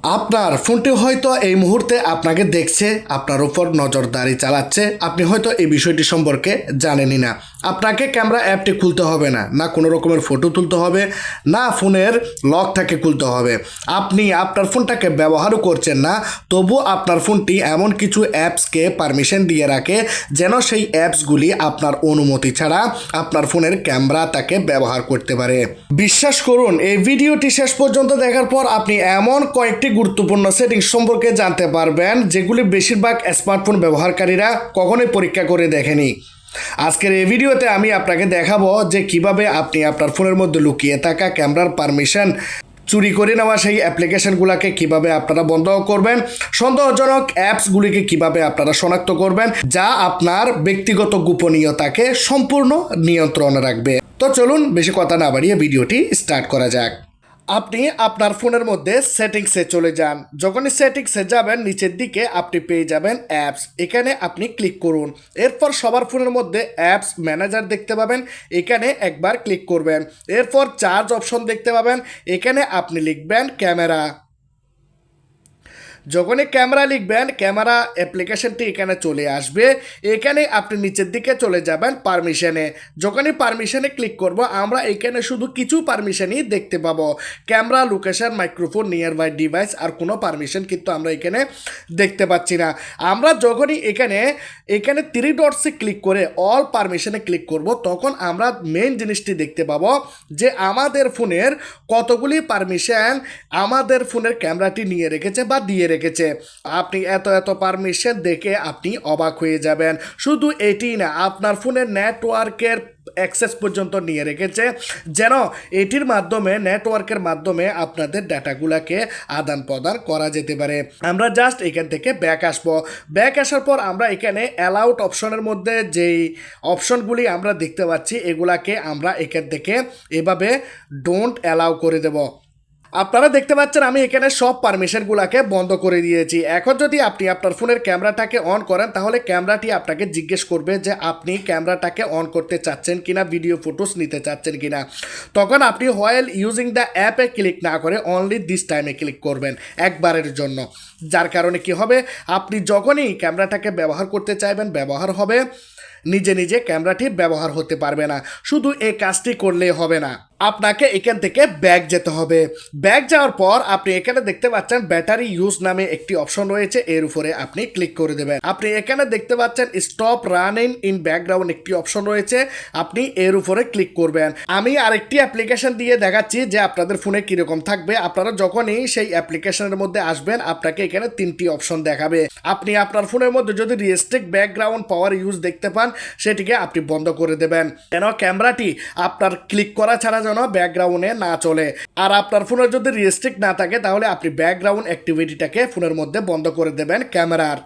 আপনার ফোনটি হয়তো এই মুহূর্তে আপনাকে দেখছে, আপনার উপর নজরদারি চালাচ্ছে। আপনি হয়তো এই বিষয়টি সম্পর্কে জানেনই না। আপনাকে ক্যামেরা অ্যাপটি খুলতে হবে না, না কোনো রকমের ফটো তুলতে হবে, না ফোনের লকটাকে খুলতে হবে। আপনি আপনার ফোনটাকে ব্যবহারও করছেন না, তবু আপনার ফোনটি এমন কিছু অ্যাপসকে পারমিশন দিয়ে রাখে যেন সেই অ্যাপসগুলি আপনার অনুমতি ছাড়া আপনার ফোনের ক্যামেরা তাকে ব্যবহার করতে পারে। বিশ্বাস করুন, এই ভিডিওটি শেষ পর্যন্ত দেখার পর আপনি এমন কয়েকটি গুরুত্বপূর্ণ সেটিংস সম্পর্কে জানতে পারবেন যেগুলি বেশিরভাগ স্মার্টফোন ব্যবহারকারীরা কখনোই পরীক্ষা করে দেখেনি। আজকের এই ভিডিওতে আমি আপনাকে দেখাবো যে কিভাবে আপনি আপনার ফোনের মধ্যে লুকিয়ে থাকা ক্যামেরার পারমিশন চুরি করে নেওয়া সেই অ্যাপ্লিকেশনগুলোকে কিভাবে আপনারা বন্ধ করবেন, সন্দেহজনক অ্যাপসগুলিকে কিভাবে আপনারা শনাক্ত করবেন যা আপনার ব্যক্তিগত গোপনীয়তাকে সম্পূর্ণ নিয়ন্ত্রণে রাখবে। তো চলুন বেশি কথা না বাড়িয়ে ভিডিওটি স্টার্ট করা যাক। আপনি আপনার ফোনের মধ্যে সেটিংসে চলে যান। যখনই সেটিংসে যাবেন নিচের দিকে আপনি পেয়ে যাবেন অ্যাপস, এখানে আপনি ক্লিক করুন। এরপর সবার ফোনের মধ্যে অ্যাপস ম্যানেজার দেখতে পাবেন, এখানে একবার ক্লিক করবেন। এরপর চার্জ অপশন দেখতে পাবেন, এখানে আপনি লিখবেন ক্যামেরা। যখনই ক্যামেরা লিখবেন ক্যামেরা অ্যাপ্লিকেশনটি এখানে চলে আসবে। এখানে আপনি নিচের দিকে চলে যাবেন পারমিশনে। যখনই পারমিশনে ক্লিক করব আমরা এখানে শুধু কিছু পারমিশনই দেখতে পাবো, camera, location, microphone, nearby device, আর কোনো পারমিশন কিন্তু আমরা এখানে দেখতে পাচ্ছি না। আমরা যখনই এখানে থ্রি ডটসে ক্লিক করে অল পারমিশনে ক্লিক করব তখন আমরা মেইন জিনিসটি দেখতে পাবো যে আমাদের ফোনের কতগুলি পারমিশন আমাদের ফোনের ক্যামেরাটি নিয়ে রেখেছে বা দিয়ে রেখেছে। আপনি এত পারমিশন দেখে আপনি অবাক হয়ে যাবেন। শুধু এটি না, আপনার ফোনের নেটওয়ার্কের অ্যাক্সেস পর্যন্ত নিয়ে রেখেছে, যেন এটির মাধ্যমে নেটওয়ার্কের মাধ্যমে আপনাদের ডাটাগুলোকে আদান প্রদান করা যেতে পারে। আমরা জাস্ট এখান থেকে ব্যাক আসবো। ব্যাক আসার পর আমরা এখানে অ্যালাউড অপশনের মধ্যে যেই অপশনগুলি আমরা দেখতে পাচ্ছি এগুলাকে আমরা এখান থেকে এভাবে ডোন্ট অ্যালাউ করে দেব। আপনারা দেখতে পাচ্ছেন আমি এখানে সব পারমিশনগুলোকে বন্ধ করে দিয়েছি। এখন যদি আপনি আপনার ফোনের ক্যামেরাটাকে অন করেন তাহলে ক্যামেরাটি আপনাকে জিজ্ঞেস করবে যে আপনি ক্যামেরাটাকে অন করতে চাচ্ছেন কিনা, ভিডিও ফটোস নিতে চাচ্ছেন কিনা। তখন আপনি হোয়াইল ইউজিং দ্য অ্যাপে ক্লিক না করে অনলি দিস টাইমে ক্লিক করবেন একবারের জন্য। যার কারণে কি হবে, আপনি যখনই ক্যামেরাটাকে ব্যবহার করতে চাইবেন ব্যবহার হবে, নিজে নিজে ক্যামেরাটি ব্যবহার হতে পারবে না। শুধু এই কাজটি করলেই হবে না, আপনাকে এখান থেকে ব্যাক যেতে হবে। ব্যাক যাওয়ার পর আপনি এখানে দেখতে পাচ্ছেন ব্যাটারি ইউজ নামে একটি অপশন রয়েছে, এর উপরে আপনি ক্লিক করে দেবেন। আপনি এখানে দেখতে পাচ্ছেন স্টপ রানিং ইন ব্যাকগ্রাউন্ড একটি অপশন রয়েছে, আপনি এর উপরে ক্লিক করবেন। আমি আরেকটি অ্যাপ্লিকেশন দিয়ে দেখাচ্ছি যে আপনাদের ফোনে কীরকম থাকবে। আপনারা যখনই সেই অ্যাপ্লিকেশনের মধ্যে আসবেন আপনাকে এখানে তিনটি অপশন দেখাবে। আপনি আপনার ফোনের মধ্যে যদি রিস্ট্রিক্ট ব্যাকগ্রাউন্ড পাওয়ার ইউজ দেখতে পান সেটিকে আপনি বন্ধ করে দেবেন, কেন ক্যামেরাটি আপনার ক্লিক করা ছাড়া যেন ব্যাকগ্রাউন্ডে না চলে। আর আপনার ফোনের যদি রেস্ট্রিক্ট না থাকে তাহলে আপনি ব্যাকগ্রাউন্ড অ্যাক্টিভিটিটাকে ফোনের মধ্যে বন্ধ করে দেবেন ক্যামেরার।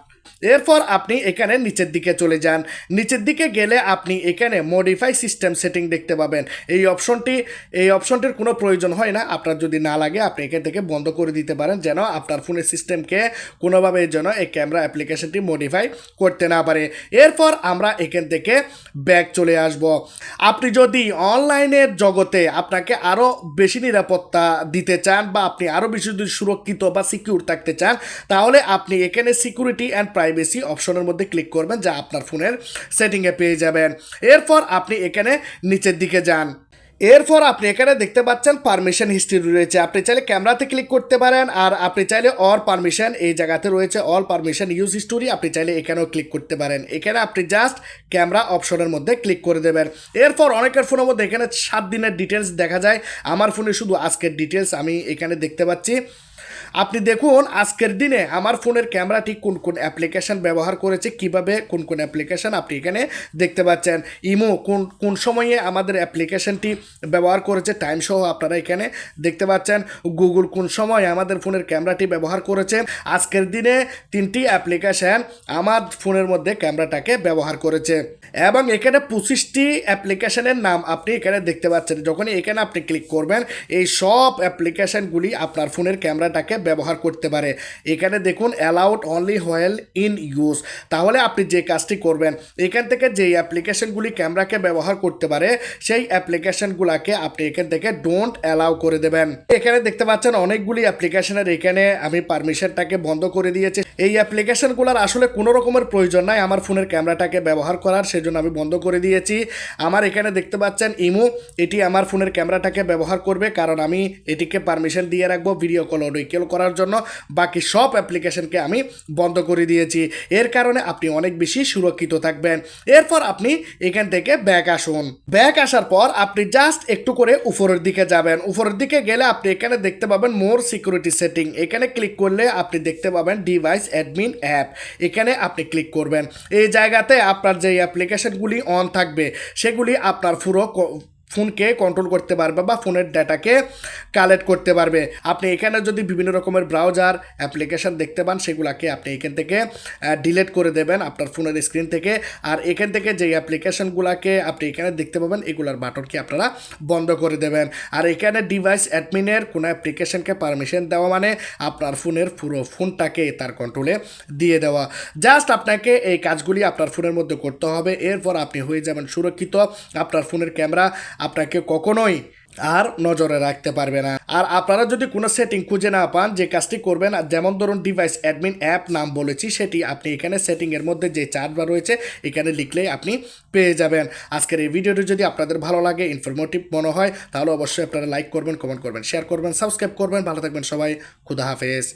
এরপর আপনি এখানে নিচের দিকে চলে যান। নিচের দিকে গেলে আপনি এখানে মডিফাই সিস্টেম সেটিং দেখতে পাবেন। এই অপশনটির কোনো প্রয়োজন হয় না, আপনার যদি না লাগে আপনি এখান থেকে বন্ধ করে দিতে পারেন যেন আপনার ফোনের সিস্টেমকে কোনোভাবে যেন এই ক্যামেরা অ্যাপ্লিকেশনটি মডিফাই করতে না পারে। এরপর আমরা এখান থেকে ব্যাক চলে আসব। আপনি যদি অনলাইনের জগতে আপনাকে আরও বেশি নিরাপত্তা দিতে চান বা আপনি আরও বেশি যদি সুরক্ষিত বা সিকিউর থাকতে চান তাহলে আপনি এখানে সিকিউরিটি অ্যান্ড প্রাইভেসি অপশনের মধ্যে ক্লিক করবেন, যা আপনার ফোনের সেটিংয়ে পেয়ে যাবেন। এরপর আপনি এখানে নিচের দিকে যান। এরপর আপনি এখানে দেখতে পাচ্ছেন পারমিশন হিস্ট্রি রয়েছে, আপনি চাইলে ক্যামেরাতে ক্লিক করতে পারেন, আর আপনি চাইলে অল পারমিশন এই জায়গাতে রয়েছে অল পারমিশন ইউজ হিস্টোরি, আপনি চাইলে এখানেও ক্লিক করতে পারেন। এখানে আপনি জাস্ট ক্যামেরা অপশনের মধ্যে ক্লিক করে দেবেন। এরপর অনেকের ফোনের মধ্যে এখানে 7 দিনের ডিটেলস দেখা যায়, আমার ফোনে শুধু আজকের ডিটেলস আমি এখানে দেখতে পাচ্ছি। আপনি দেখুন আজকের দিনে আমার ফোনের ক্যামেরাটি কোন কোন অ্যাপ্লিকেশান ব্যবহার করেছে, কিভাবে কোন কোন অ্যাপ্লিকেশান আপনি এখানে দেখতে পাচ্ছেন। ইমো কোন সময়ে আমাদের অ্যাপ্লিকেশানটি ব্যবহার করেছে টাইম সহ আপনারা এখানে দেখতে পাচ্ছেন। গুগল কোন সময় আমাদের ফোনের ক্যামেরাটি ব্যবহার করেছে। আজকের দিনে 3টি অ্যাপ্লিকেশান আমার ফোনের মধ্যে ক্যামেরাটাকে ব্যবহার করেছে এবং এখানে 25টি অ্যাপ্লিকেশানের নাম আপনি এখানে দেখতে পাচ্ছেন। যখনই এখানে আপনি ক্লিক করবেন এই সব অ্যাপ্লিকেশানগুলি আপনার ফোনের ক্যামেরা ক্যামেরাটাকে ব্যবহার করতে পারে। এখানে দেখুন allowed only while in use. তাহলে আপনি যে কাজটি করবেন, এখান থেকে যেই অ্যাপ্লিকেশনগুলি ক্যামেরাকে ব্যবহার করতে পারে সেই অ্যাপ্লিকেশনগুলোকে আপনি এখান থেকে ডোন্ট অ্যালাউ করে দেবেন। এখানে দেখতে পাচ্ছেন অনেকগুলি অ্যাপ্লিকেশনের এখানে আমি পারমিশনটাকে বন্ধ করে দিয়েছি। এই অ্যাপ্লিকেশনগুলোর আসলে কোনো রকমের প্রয়োজন নাই আমার ফোনের ক্যামেরাটাকে ব্যবহার করার, সেজন্য আমি বন্ধ করে দিয়েছি। আমার এখানে দেখতে পাচ্ছেন ইমো, এটি আমার ফোনের ক্যামেরাটাকে ব্যবহার করবে, কারণ আমি এটিকে পারমিশন দিয়ে রাখবো ভিডিও কল অডিও কল করার জন্য। বাকি সব অ্যাপ্লিকেশনকে আমি বন্ধ করে দিয়েছি। এর কারণে আপনি অনেক বেশি সুরক্ষিত থাকবেন। এরপর আপনি এখান থেকে ব্যাক আসুন। ব্যাক আসার পর আপনি জাস্ট একটু করে উপরের দিকে যাবেন। উপরের দিকে গেলে আপনি এখানে দেখতে পাবেন মোর সিকিউরিটি সেটিং। এখানে ক্লিক করলে আপনি দেখতে পাবেন ডিভাইস অ্যাডমিন অ্যাপ। এখানে আপনি ক্লিক করবেন। এই জায়গাতে আপনার যে অ্যাপ্লিকেশনগুলি অন থাকবে সেগুলি আপনার পুরো ফোনকে কন্ট্রোল করতে পারবে বা ফোনের ডাটাকে কালেক্ট করতে পারবে। আপনি এখানে যদি বিভিন্ন রকমের ব্রাউজার অ্যাপ্লিকেশন দেখতে পান সেগুলোকে আপনি এখান থেকে ডিলিট করে দেবেন আপনার ফোনের স্ক্রিন থেকে। আর এখান থেকে যে অ্যাপ্লিকেশনগুলোকে আপনি এখানে দেখতে পাবেন এগুলোর বাটনকে আপনারা বন্ধ করে দেবেন। আর এখানে ডিভাইস অ্যাডমিনের কোনো অ্যাপ্লিকেশনকে পারমিশন দেওয়া মানে আপনার ফোনের পুরো ফোনটাকে তার কন্ট্রোলে দিয়ে দেওয়া। জাস্ট আপনাকে এই কাজগুলি আপনার ফোনের মধ্যে করতে হবে। এরপর আপনি হয়ে যাবেন সুরক্ষিত। আপনার ফোনের ক্যামেরা আপনাকে কখনোই আর নজরে রাখতে পারবে না। আর আপনারা যদি কোনো সেটিং খুঁজে না পান, যে কাজটি করবেন, যেমন ধরুন ডিভাইস অ্যাডমিন অ্যাপ নাম বলেছি, সেটি আপনি এখানে সেটিংয়ের মধ্যে যে চার্টবার রয়েছে এখানে লিখলেই আপনি পেয়ে যাবেন। আজকের এই ভিডিওটি যদি আপনাদের ভালো লাগে, ইনফরমেটিভ মনে হয়, তাহলে অবশ্যই আপনারা লাইক করবেন, কমেন্ট করবেন, শেয়ার করবেন, সাবস্ক্রাইব করবেন। ভালো থাকবেন সবাই। খুদা হাফেজ।